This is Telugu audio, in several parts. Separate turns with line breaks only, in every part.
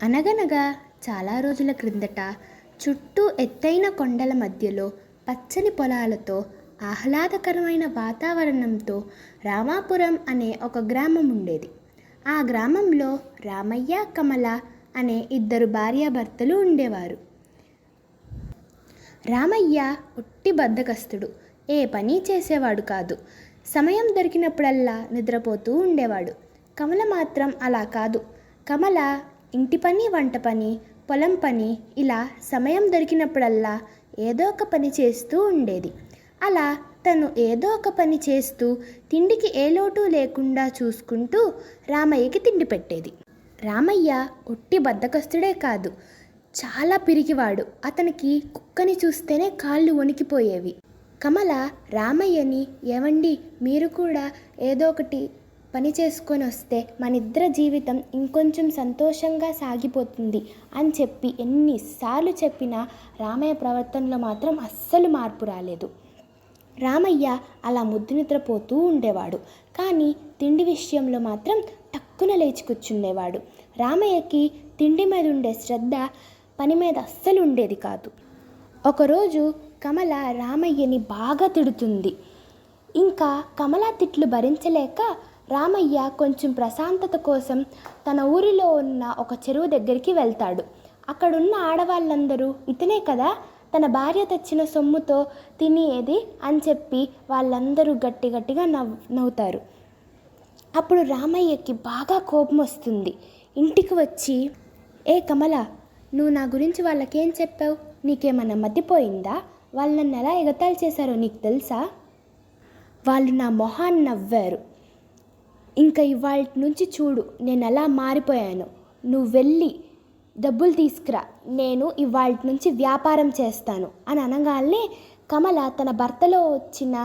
అనగనగా చాలా రోజుల క్రిందట చుట్టూ ఎత్తైన కొండల మధ్యలో పచ్చని పొలాలతో ఆహ్లాదకరమైన వాతావరణంతో రామాపురం అనే ఒక గ్రామం ఉండేది. ఆ గ్రామంలో రామయ్య, కమల అనే ఇద్దరు భార్యాభర్తలు ఉండేవారు. రామయ్య ఒట్టి బద్ధకస్తుడు, ఏ పని చేసేవాడు కాదు. సమయం దొరికినప్పుడల్లా నిద్రపోతూ ఉండేవాడు. కమల మాత్రం అలా కాదు. కమల ఇంటి పని, వంట పని, పొలం పని, ఇలా సమయం దొరికినప్పుడల్లా ఏదో ఒక పని చేస్తూ ఉండేది. అలా తను ఏదో ఒక పని చేస్తూ తిండికి ఏ లోటు లేకుండా చూసుకుంటూ రామయ్యకి తిండి పెట్టేది. రామయ్య ఒట్టి బద్ధకస్తుడే కాదు, చాలా పిరికివాడు. అతనికి కుక్కని చూస్తేనే కాళ్ళు వణికిపోయేవి. కమల రామయ్యని, ఏవండి మీరు కూడా ఏదో ఒకటి పని చేసుకొని వస్తే మనిద్దరి జీవితం ఇంకొంచెం సంతోషంగా సాగిపోతుంది అని చెప్పి ఎన్నిసార్లు చెప్పినా రామయ్య ప్రవర్తనలో మాత్రం అస్సలు మార్పు రాలేదు. రామయ్య అలా ముద్దు నిద్రపోతూ ఉండేవాడు. కానీ తిండి విషయంలో మాత్రం టక్కున లేచి కూర్చుండేవాడు. రామయ్యకి తిండి మీద ఉండే శ్రద్ధ పని మీద అస్సలు ఉండేది కాదు. ఒకరోజు కమల రామయ్యని బాగా తిడుతుంది. ఇంకా కమల తిట్లు భరించలేక రామయ్య కొంచెం ప్రశాంతత కోసం తన ఊరిలో ఉన్న ఒక చెరువు దగ్గరికి వెళ్తాడు. అక్కడున్న ఆడవాళ్ళందరూ ఇతనే కదా తన భార్య తెచ్చిన సొమ్ముతో తినేది అని చెప్పి వాళ్ళందరూ గట్టిగా నవ్వుతారు. అప్పుడు రామయ్యకి బాగా కోపం వస్తుంది. ఇంటికి వచ్చి, ఏ కమల, నువ్వు నా గురించి వాళ్ళకేం చెప్పావు? నీకేమన్నా మతిపోయిందా? వాళ్ళు నన్ను ఎలా ఎగతాళి చేశారో నీకు తెలుసా? వాళ్ళు నా మొహాన్ని నవ్వారు. ఇంకా ఇవాళ నుంచి చూడు నేను ఎలా మారిపోయాను. నువ్వు వెళ్ళి డబ్బులు తీసుకురా, నేను ఇవాళ నుంచి వ్యాపారం చేస్తాను అని అనగానే కమల తన భర్తలో వచ్చిన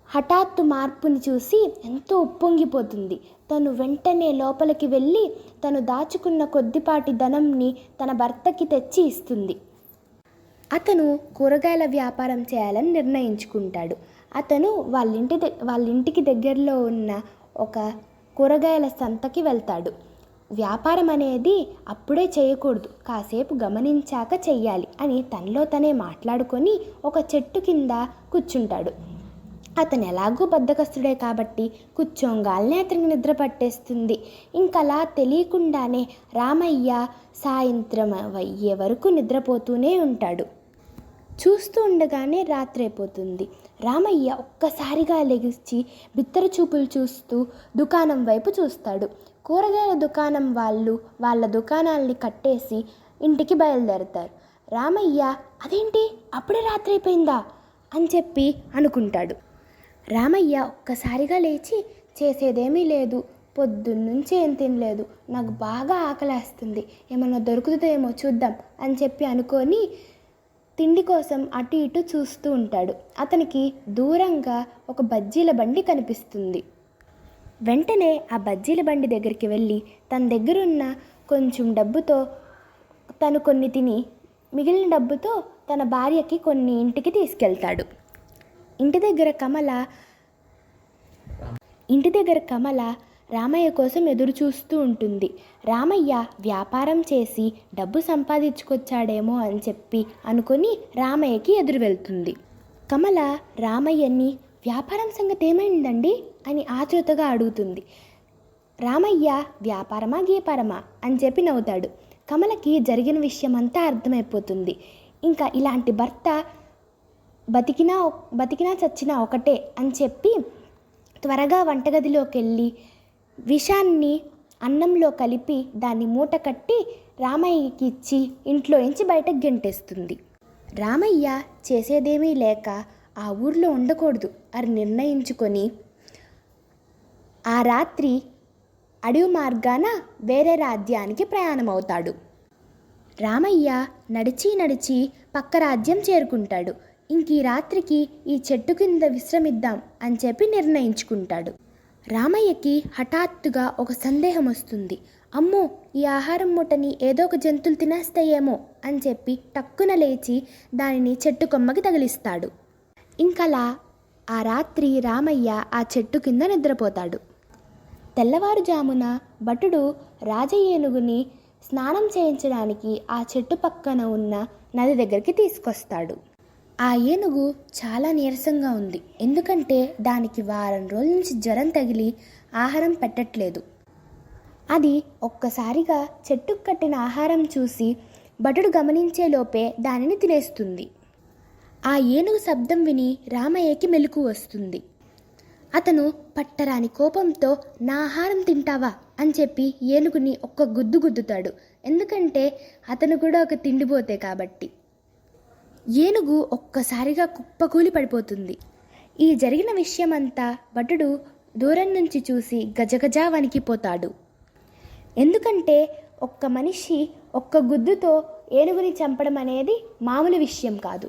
హఠాత్తు మార్పుని చూసి ఎంతో ఉప్పొంగిపోతుంది. తను వెంటనే లోపలికి వెళ్ళి తను దాచుకున్న కొద్దిపాటి ధనంని తన భర్తకి తెచ్చి ఇస్తుంది. అతను కూరగాయల వ్యాపారం చేయాలని నిర్ణయించుకుంటాడు. అతను వాళ్ళింటికి దగ్గరలో ఉన్న ఒక కూరగాయల సంతకి వెళ్తాడు. వ్యాపారం అనేది అప్పుడే చేయకూడదు, కాసేపు గమనించాక చెయ్యాలి అని తనలో తనే మాట్లాడుకొని ఒక చెట్టు కింద కూర్చుంటాడు. అతను ఎలాగూ బద్ధకస్తుడే కాబట్టి కూర్చోంగాల్నే అతనికి నిద్ర పట్టేస్తుంది. ఇంకలా తెలియకుండానే రామయ్య సాయంత్రం అయ్యే వరకు నిద్రపోతూనే ఉంటాడు. చూస్తూ ఉండగానే రాత్రైపోతుంది. రామయ్య ఒక్కసారిగా లెగిచి బిత్తర చూపులు చూస్తూ దుకాణం వైపు చూస్తాడు. కూరగాయల దుకాణం వాళ్ళు వాళ్ళ దుకాణాలని కట్టేసి ఇంటికి బయలుదేరతారు. రామయ్య అదేంటి అప్పుడే రాత్రైపోయిందా అని చెప్పి అనుకుంటాడు. రామయ్య ఒక్కసారిగా లేచి, చేసేదేమీ లేదు, పొద్దున్నుంచి ఏం తినలేదు, నాకు బాగా ఆకలేస్తుంది, ఏమన్నా దొరుకుతుందేమో చూద్దాం అని చెప్పి అనుకొని తిండి కోసం అటు ఇటు చూస్తూ ఉంటాడు. అతనికి దూరంగా ఒక బజ్జీల బండి కనిపిస్తుంది. వెంటనే ఆ బజ్జీల బండి దగ్గరికి వెళ్ళి తన దగ్గరున్న కొంచెం డబ్బుతో తను కొన్ని తిని మిగిలిన డబ్బుతో తన భార్యకి కొన్ని ఇంటికి తీసుకెళ్తాడు. ఇంటి దగ్గర కమల రామయ్య కోసం ఎదురు చూస్తూ ఉంటుంది. రామయ్య వ్యాపారం చేసి డబ్బు సంపాదించుకొచ్చాడేమో అని చెప్పి అనుకుని రామయ్యకి ఎదురు వెళ్తుంది. కమల రామయ్యని, వ్యాపారం సంగతి ఏమైందండి అని ఆతృతగా అడుగుతుంది. రామయ్య వ్యాపారమా గీపారమా అని చెప్పి నవ్వుతాడు. కమలకి జరిగిన విషయం అంతా అర్థమైపోతుంది. ఇంకా ఇలాంటి భర్త బతికినా చచ్చినా ఒకటే అని చెప్పి త్వరగా వంటగదిలోకి వెళ్ళి విషాన్ని అన్నంలో కలిపి దాన్ని మూట కట్టి రామయ్యకి ఇచ్చి ఇంట్లోంచి బయటకు గెంటేస్తుంది. రామయ్య చేసేదేమీ లేక ఆ ఊర్లో ఉండకూడదు అని నిర్ణయించుకొని ఆ రాత్రి అడవి మార్గాన వేరే రాజ్యానికి ప్రయాణమవుతాడు. రామయ్య నడిచి పక్క రాజ్యం చేరుకుంటాడు. ఇంక ఈ రాత్రికి ఈ చెట్టు కింద విశ్రమిద్దాం అని చెప్పి నిర్ణయించుకుంటాడు. రామయ్యకి హఠాత్తుగా ఒక సందేహం వస్తుంది. అమ్మో, ఈ ఆహారం మూటని ఏదో ఒక జంతువులు తినేస్తాయేమో అని చెప్పి టక్కున లేచి దానిని చెట్టు కొమ్మకి తగిలిస్తాడు. ఇంకలా ఆ రాత్రి రామయ్య ఆ చెట్టు కింద నిద్రపోతాడు. తెల్లవారుజామున భటుడు రాజ ఏనుగుని స్నానం చేయించడానికి ఆ చెట్టు పక్కన ఉన్న నది దగ్గరికి తీసుకొస్తాడు. ఆ ఏనుగు చాలా నీరసంగా ఉంది, ఎందుకంటే దానికి వారం రోజుల నుంచి జ్వరం తగిలి ఆహారం పెట్టట్లేదు. అది ఒక్కసారిగా చెట్టుకు కట్టిన ఆహారం చూసి భటుడు గమనించేలోపే దానిని తినేస్తుంది. ఆ ఏనుగు శబ్దం విని రామయ్యకి మెలకు వస్తుంది. అతను పట్టరాని కోపంతో నా ఆహారం తింటావా అని చెప్పి ఏనుగుని ఒక్క గుద్దు గుద్దుతాడు. ఎందుకంటే అతను కూడా ఒక తిండిపోతే కాబట్టి. ఏనుగు ఒక్కసారిగా కుప్పకూలి పడిపోతుంది. ఈ జరిగిన విషయమంతా భటుడు దూరం నుంచి చూసి గజగజా వణికిపోతాడు. ఎందుకంటే ఒక్క మనిషి ఒక్క గుద్దుతో ఏనుగుని చంపడం అనేది మామూలు విషయం కాదు.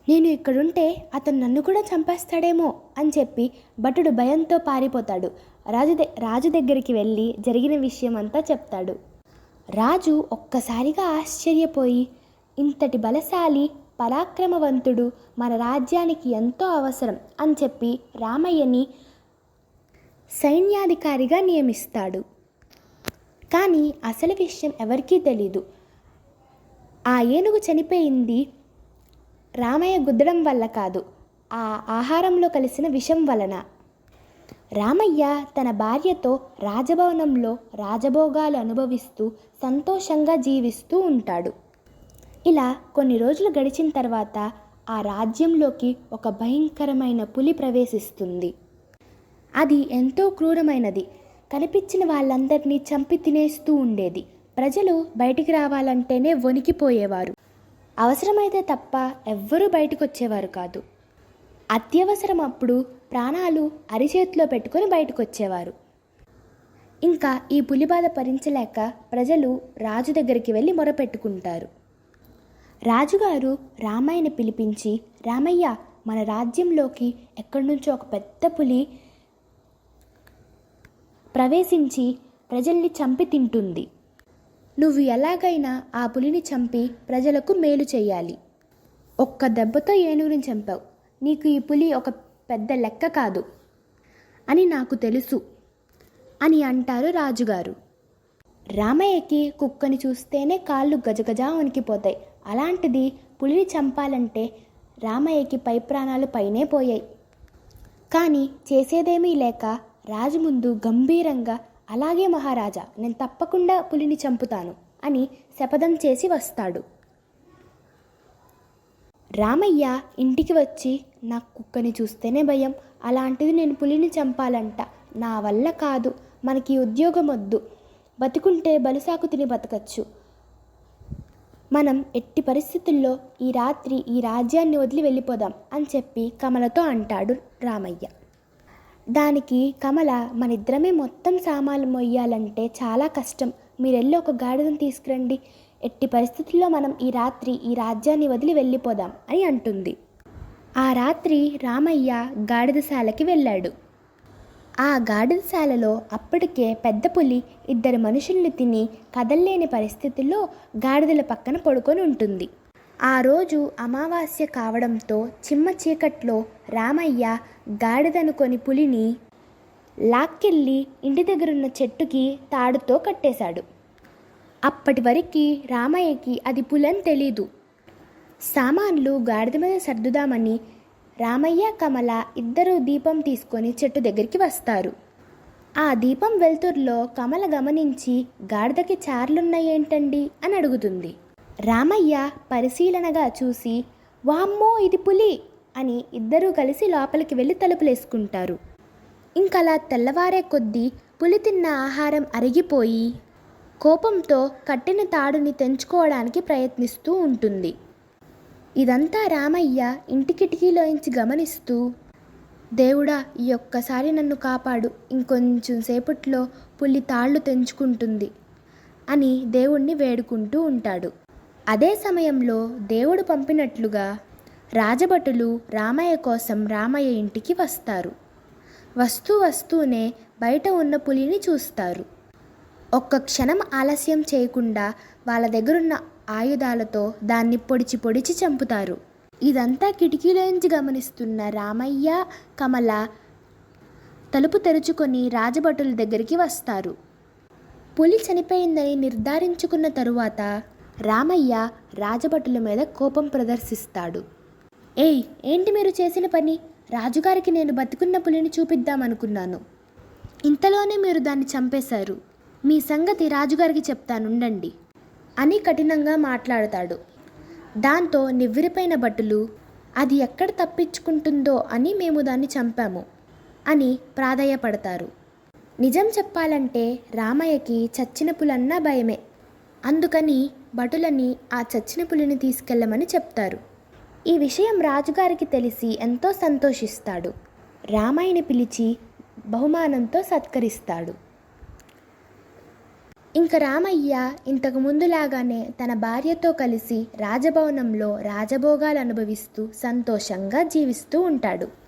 నేను ఇక్కడుంటే అతను నన్ను కూడా చంపేస్తాడేమో అని చెప్పి భటుడు భయంతో పారిపోతాడు. రాజు దగ్గరికి వెళ్ళి జరిగిన విషయం అంతా చెప్తాడు. రాజు ఒక్కసారిగా ఆశ్చర్యపోయి, ఇంతటి బలశాలి పరాక్రమవంతుడు మన రాజ్యానికి ఎంతో అవసరం అని చెప్పి రామయ్యని సైన్యాధికారిగా నియమిస్తాడు. కానీ అసలు విషయం ఎవరికీ తెలీదు. ఆ ఏనుగు చనిపోయింది రామయ్య గుద్దడం వల్ల కాదు, ఆ ఆహారంలో కలిసిన విషం వలన. రామయ్య తన భార్యతో రాజభవనంలో రాజభోగాలు అనుభవిస్తూ సంతోషంగా జీవిస్తూ ఉంటాడు. ఇలా కొన్ని రోజులు గడిచిన తర్వాత ఆ రాజ్యంలోకి ఒక భయంకరమైన పులి ప్రవేశిస్తుంది. అది ఎంతో క్రూరమైనది. కనిపించిన వాళ్ళందరినీ చంపి తినేస్తూ ఉండేది. ప్రజలు బయటికి రావాలంటేనే వణికిపోయేవారు. అవసరమైతే తప్ప ఎవ్వరూ బయటకు వచ్చేవారు కాదు. అత్యవసరం అప్పుడు ప్రాణాలు అరిచేతిలో పెట్టుకొని బయటకు వచ్చేవారు. ఇంకా ఈ పులి బాధ భరించలేక ప్రజలు రాజు దగ్గరికి వెళ్ళి మొరపెట్టుకుంటారు. రాజుగారు రామయ్యని పిలిపించి, రామయ్య, మన రాజ్యంలోకి ఎక్కడి నుంచో ఒక పెద్ద పులి ప్రవేశించి ప్రజల్ని చంపి తింటుంది. నువ్వు ఎలాగైనా ఆ పులిని చంపి ప్రజలకు మేలు చేయాలి. ఒక్క దెబ్బతో ఏనుగుని చంపావు. నీకు ఈ పులి ఒక పెద్ద లెక్క కాదు అని నాకు తెలుసు అని అంటారు రాజుగారు. రామయ్యకి కుక్కని చూస్తేనే కాళ్ళు గజగజా వణికిపోతాయి. అలాంటిది పులిని చంపాలంటే రామయ్యకి పై ప్రాణాలు పైనే పోయాయి. కానీ చేసేదేమీ లేక రాజు ముందు గంభీరంగా, అలాగే మహారాజా, నేను తప్పకుండా పులిని చంపుతాను అని శపథం చేసి వస్తాడు. రామయ్య ఇంటికి వచ్చి, నాకు కుక్కని చూస్తేనే భయం, అలాంటిది నేను పులిని చంపాలంట, నా వల్ల కాదు, మనకి ఉద్యోగం వద్దు, బతుకుంటే బలుసాకు తిని బతకచ్చు, మనం ఎట్టి పరిస్థితుల్లో ఈ రాత్రి ఈ రాజ్యాన్ని వదిలి వెళ్ళిపోదాం అని చెప్పి కమలతో అంటాడు రామయ్య. దానికి కమల, మనిద్దరమే మొత్తం సామాన్లు మొయ్యాలంటే చాలా కష్టం, మీరెళ్ళి ఒక గాడిదను తీసుకురండి, ఎట్టి పరిస్థితుల్లో మనం ఈ రాత్రి ఈ రాజ్యాన్ని వదిలి వెళ్ళిపోదాం అని అంటుంది. ఆ రాత్రి రామయ్య గాడిదశాలకి వెళ్ళాడు. ఆ గాడిదశాలలో అప్పటికే పెద్ద పులి 2 మనుషుల్ని తిని కదల్లేని పరిస్థితుల్లో గాడిదల పక్కన పడుకొని ఉంటుంది. ఆ రోజు అమావాస్య కావడంతో చిమ్మ చీకట్లో రామయ్య గాడిదనుకొని పులిని లాక్కెళ్ళి ఇంటి దగ్గరున్న చెట్టుకి తాడుతో కట్టేశాడు. అప్పటి వరకు రామయ్యకి అది పులని తెలీదు. సామాన్లు గాడిద మీద సర్దుదామని రామయ్య, కమల ఇద్దరూ దీపం తీసుకొని చెట్టు దగ్గరికి వస్తారు. ఆ దీపం వెలుతురులో కమల గమనించి, గాడిదకి చార్లున్నాయేంటండి అని అడుగుతుంది. రామయ్య పరిశీలనగా చూసి, వామ్మో ఇది పులి అని ఇద్దరూ కలిసి లోపలికి వెళ్ళి తలుపులేసుకుంటారు. ఇంకలా తెల్లవారే కొద్దీ పులి తిన్న ఆహారం అరిగిపోయి కోపంతో కట్టిన తాడుని తెంచుకోవడానికి ప్రయత్నిస్తూ ఉంటుంది. ఇదంతా రామయ్య ఇంటి కిటికీలోంచి గమనిస్తూ, దేవుడా, ఈ ఒక్కసారి నన్ను కాపాడు, ఇంకొంచెం సేపట్లో పులి తాళ్ళు తెంచుకుంటుంది అని దేవుణ్ణి వేడుకుంటూ ఉంటాడు. అదే సమయంలో దేవుడు పంపినట్లుగా రాజభటులు రామయ్య కోసం రామయ్య ఇంటికి వస్తారు. వస్తూనే బయట ఉన్న పులిని చూస్తారు. ఒక్క క్షణం ఆలస్యం చేయకుండా వాళ్ళ దగ్గరున్న ఆయుధాలతో దాన్ని పొడిచి చంపుతారు. ఇదంతా కిటికీలోంచి గమనిస్తున్న రామయ్య, కమల తలుపు తెరుచుకొని రాజభటుల దగ్గరికి వస్తారు. పులి చనిపోయిందని నిర్ధారించుకున్న తరువాత రామయ్య రాజభటుల మీద కోపం ప్రదర్శిస్తాడు. ఏయ్, ఏంటి మీరు చేసిన పని? రాజుగారికి నేను బతికున్న పులిని చూపిద్దామనుకున్నాను. ఇంతలోనే మీరు దాన్ని చంపేశారు. మీ సంగతి రాజుగారికి చెప్తానుండండి అని కఠినంగా మాట్లాడతాడు. దాంతో నివ్వెరపోయిన భటులు, అది ఎక్కడ తప్పించుకుంటుందో అని మేము దాన్ని చంపాము అని ప్రాధేయపడతారు. నిజం చెప్పాలంటే రామయ్యకి చచ్చిన పులన్నా భయమే. అందుకని భటులని ఆ చచ్చిన పులిని తీసుకెళ్ళమని చెప్తారు. ఈ విషయం రాజుగారికి తెలిసి ఎంతో సంతోషిస్తాడు. రామయ్యని పిలిచి బహుమానంతో సత్కరిస్తాడు. ఇంక రామయ్య ఇంతకు ముందులాగానే తన భార్యతో కలిసి రాజభవనంలో రాజభోగాలు అనుభవిస్తూ సంతోషంగా జీవిస్తూ ఉంటాడు.